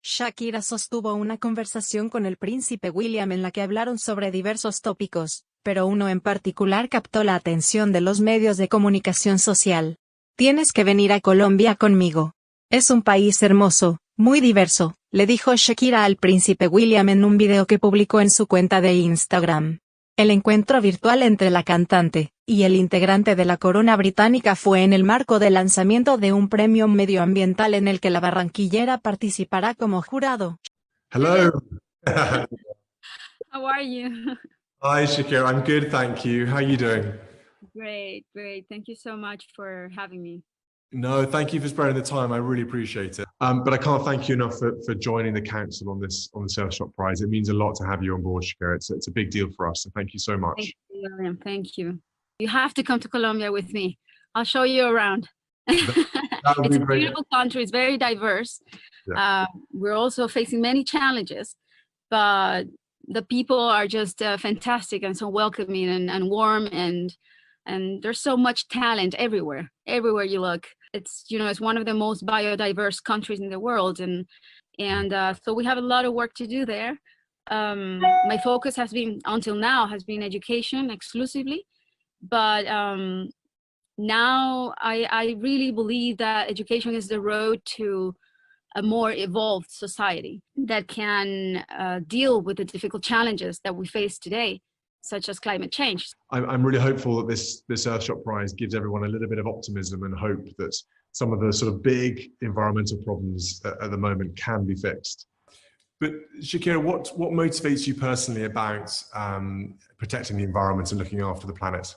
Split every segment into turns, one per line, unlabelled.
Shakira sostuvo una conversación con el príncipe William en la que hablaron sobre diversos tópicos, pero uno en particular captó la atención de los medios de comunicación social. Tienes que venir a Colombia conmigo. Es un país hermoso, muy diverso, le dijo Shakira al príncipe William en un video que publicó en su cuenta de Instagram. El encuentro virtual entre la cantante y el integrante de la corona británica fue en el marco del lanzamiento de un premio medioambiental en el que la barranquillera participará como jurado.
Hello.
How are you?
Hi, Shakira. I'm good, thank you. How are you doing?
Great, great. Thank you so much for having me.
No, thank you for sparing the time. I really appreciate it. But I can't thank you enough for joining the council on the Surf Shop Prize. It means a lot to have you on board, Shakira. It's a big deal for us. So thank you so much.
Thank you, William. Thank you. You have to come to Colombia with me. I'll show you around.
That would
It's
be
a
great.
beautiful country. It's very diverse.
Yeah.
We're also facing many challenges, but the people are just fantastic and so welcoming and warm, and there's so much talent everywhere you look. It's it's one of the most biodiverse countries in the world, and so we have a lot of work to do there. My focus has been until now has been education exclusively, but now I really believe that education is the road to a more evolved society that can deal with the difficult challenges that we face today, such as climate change.
I'm really hopeful that this Earth Shop Prize gives everyone a little bit of optimism and hope that some of the sort of big environmental problems at the moment can be fixed. But Shakira, what motivates you personally about protecting the environment and looking after the planet?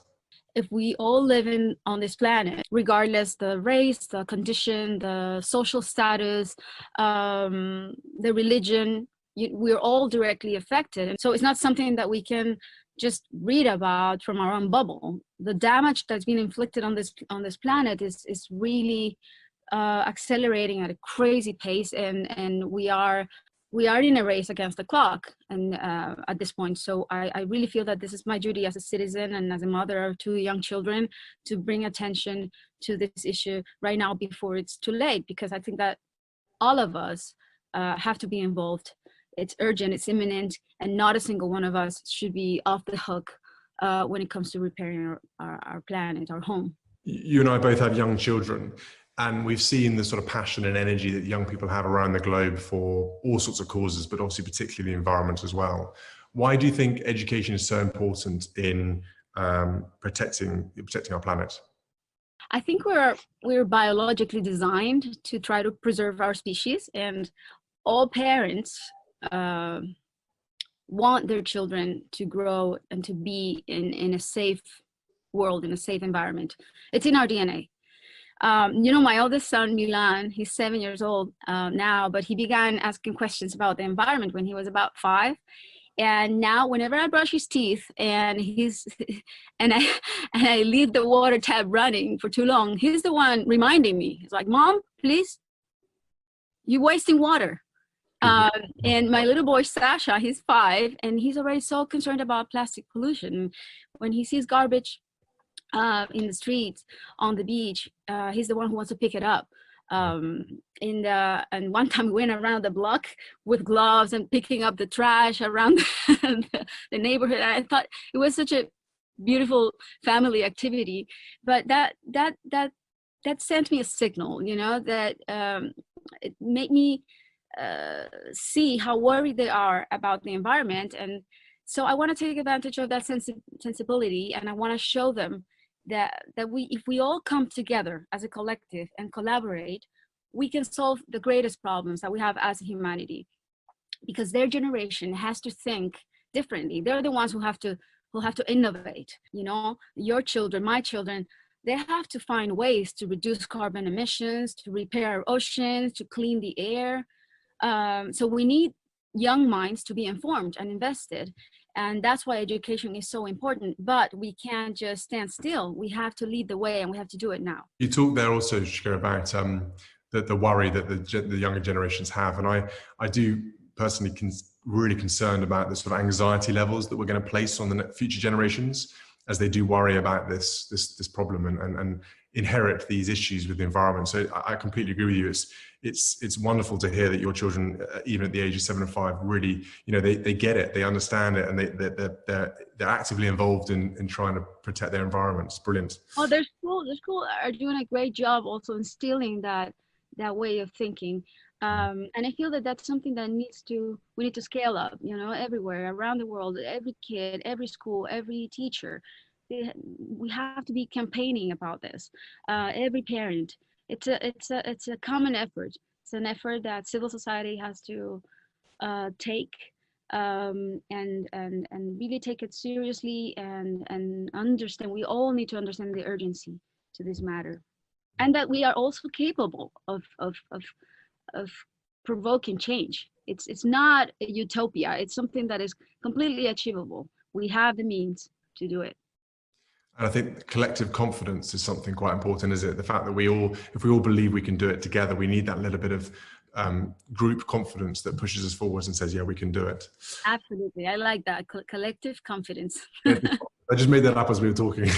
If we all live on this planet, regardless the race, the condition, the social status, the religion, we're all directly affected. And so it's not something that we can just read about from our own bubble. The damage that's been inflicted on this planet is really accelerating at a crazy pace, and we are in a race against the clock, and at this point. So I really feel that this is my duty as a citizen and as a mother of 2 young children to bring attention to this issue right now before it's too late, because I think that all of us have to be involved. It's urgent, it's imminent, and not a single one of us should be off the hook when it comes to repairing our planet, our home.
You and I both have young children, and we've seen the sort of passion and energy that young people have around the globe for all sorts of causes, but obviously particularly the environment as well. Why do you think education is so important in protecting our planet?
I think we're biologically designed to try to preserve our species, and all parents want their children to grow and to be in a safe world, in a safe environment. It's in our DNA. My oldest son, Milan, he's 7 years old now, but he began asking questions about the environment when he was about 5. And now whenever I brush his teeth and I leave the water tap running for too long, he's the one reminding me. He's like, "Mom, please, you're wasting water." And my little boy, Sasha, he's 5, and he's already so concerned about plastic pollution. When he sees garbage in the streets, on the beach, he's the one who wants to pick it up. And one time we went around the block with gloves and picking up the trash around the neighborhood. And I thought it was such a beautiful family activity, but that sent me a signal, that it made me see how worried they are about the environment. And so I want to take advantage of that sensibility, and I want to show them that if we all come together as a collective and collaborate, we can solve the greatest problems that we have as humanity, because their generation has to think differently. They're the ones who have to innovate. Your children, my children, they have to find ways to reduce carbon emissions, to repair our oceans, to clean the air. So we need young minds to be informed and invested. And that's why education is so important, but we can't just stand still. We have to lead the way, and we have to do it now.
You talked there also, Shakira, about the worry that the younger generations have. And I do personally really concerned about the sort of anxiety levels that we're going to place on the future generations as they do worry about this problem. And inherit these issues with the environment. So I completely agree with you. It's wonderful to hear that your children, even at the age of 7 and 5, really, they get it, they understand it, and they're actively involved in trying to protect their environment. It's brilliant.
Oh, their school are doing a great job also instilling that way of thinking. And I feel that that's something that we need to scale up, everywhere around the world, every kid, every school, every teacher. We have to be campaigning about this. Every parent. It's a common effort. It's an effort that civil society has to take and really take it seriously and understand. We all need to understand the urgency to this matter, and that we are also capable of provoking change. It's not a utopia. It's something that is completely achievable. We have the means to do it.
And I think collective confidence is something quite important, isn't it? The fact that if we all believe we can do it together, we need that little bit of group confidence that pushes us forwards and says, yeah, we can do it.
Absolutely. I like that. Collective confidence.
I just made that up as we were talking.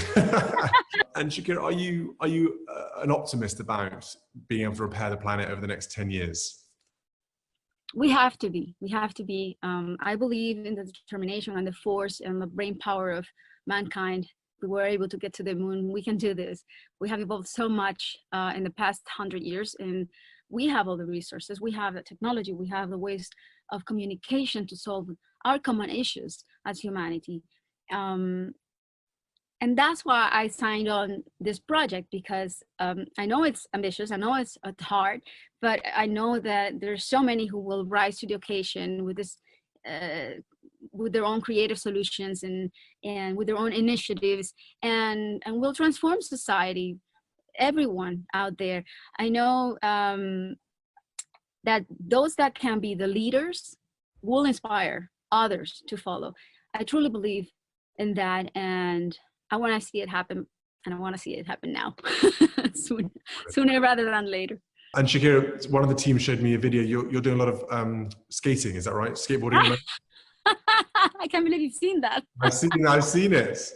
And Shakira, are you an optimist about being able to repair the planet over the next 10 years?
We have to be. I believe in the determination and the force and the brain power of mankind. We were able to get to the moon. We can do this. We have evolved so much in the past 100 years, and we have all the resources. We have the technology. We have the ways of communication to solve our common issues as humanity. And that's why I signed on this project, because I know it's ambitious. I know it's hard, but I know that there's so many who will rise to the occasion with this, with their own creative solutions and with their own initiatives, and will transform society. Everyone out there. I know that those that can be the leaders will inspire others to follow. I truly believe in that, and I want to see it happen, and I want to see it happen now. Sooner rather than later.
And Shakira, one of the team showed me a video. You're doing a lot of skating, is that right? Skateboarding?
I can't believe you've seen that.
I've seen it.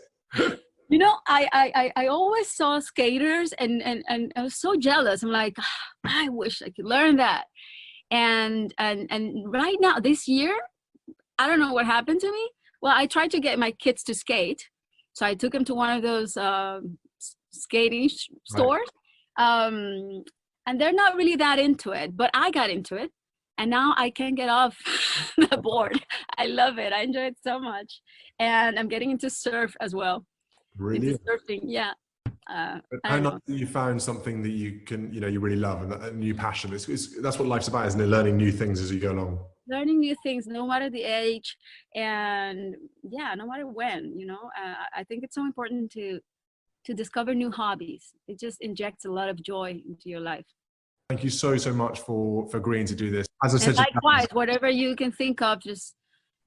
I always saw skaters and I was so jealous. I'm like, I wish I could learn that. And right now, this year, I don't know what happened to me. Well, I tried to get my kids to skate. So I took them to one of those skating stores. Right. And they're not really that into it, but I got into it. And now I can't get off the board. I love it. I enjoy it so much. And I'm getting into surf as well.
Really?
Into surfing, yeah.
How nice that you found something that you can, you really love, and a new passion. That's what life's about, isn't it? Learning new things as you go along.
Learning new things, no matter the age, and yeah, no matter when. I think it's so important to discover new hobbies. It just injects a lot of joy into your life.
Thank you so much for agreeing to do this. As I said,
likewise, whatever you can think of, just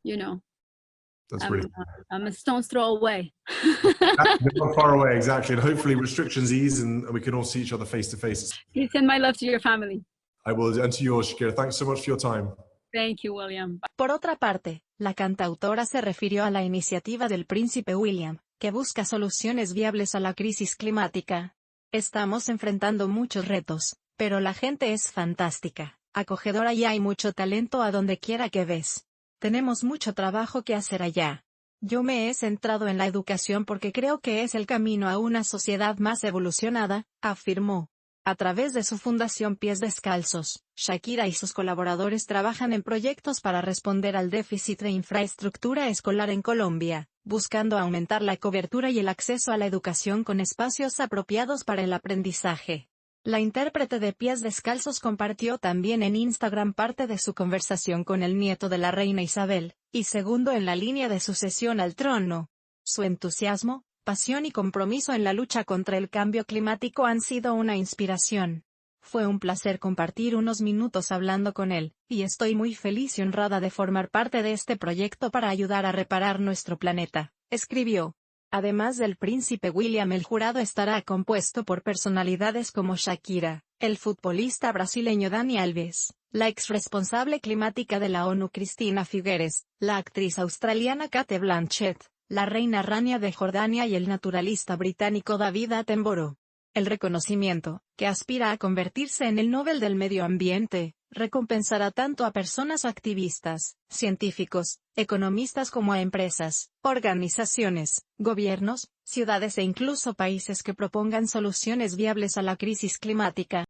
That's really.
I'm a stone's throw away.
Not far away, exactly. And hopefully restrictions ease and we can all see each other face to face.
Please send my love to your family.
I will, and to yours, Shakira. Thanks so much for your time.
Thank you, William.
Por otra parte, la cantautora se refirió a la iniciativa del Príncipe William, que busca soluciones viables a la crisis climática. Estamos enfrentando muchos retos, pero la gente es fantástica, acogedora y hay mucho talento a donde quiera que ves. Tenemos mucho trabajo que hacer allá. Yo me he centrado en la educación porque creo que es el camino a una sociedad más evolucionada, afirmó. A través de su fundación Pies Descalzos, Shakira y sus colaboradores trabajan en proyectos para responder al déficit de infraestructura escolar en Colombia, buscando aumentar la cobertura y el acceso a la educación con espacios apropiados para el aprendizaje. La intérprete de Pies Descalzos compartió también en Instagram parte de su conversación con el nieto de la reina Isabel, y segundo en la línea de sucesión al trono. Su entusiasmo, pasión y compromiso en la lucha contra el cambio climático han sido una inspiración. Fue un placer compartir unos minutos hablando con él, y estoy muy feliz y honrada de formar parte de este proyecto para ayudar a reparar nuestro planeta, escribió. Además del príncipe William, el jurado estará compuesto por personalidades como Shakira, el futbolista brasileño Dani Alves, la ex responsable climática de la ONU Cristina Figueres, la actriz australiana Cate Blanchett, la reina Rania de Jordania y el naturalista británico David Attenborough. El reconocimiento, que aspira a convertirse en el Nobel del Medio Ambiente, recompensará tanto a personas activistas, científicos, economistas como a empresas, organizaciones, gobiernos, ciudades e incluso países que propongan soluciones viables a la crisis climática.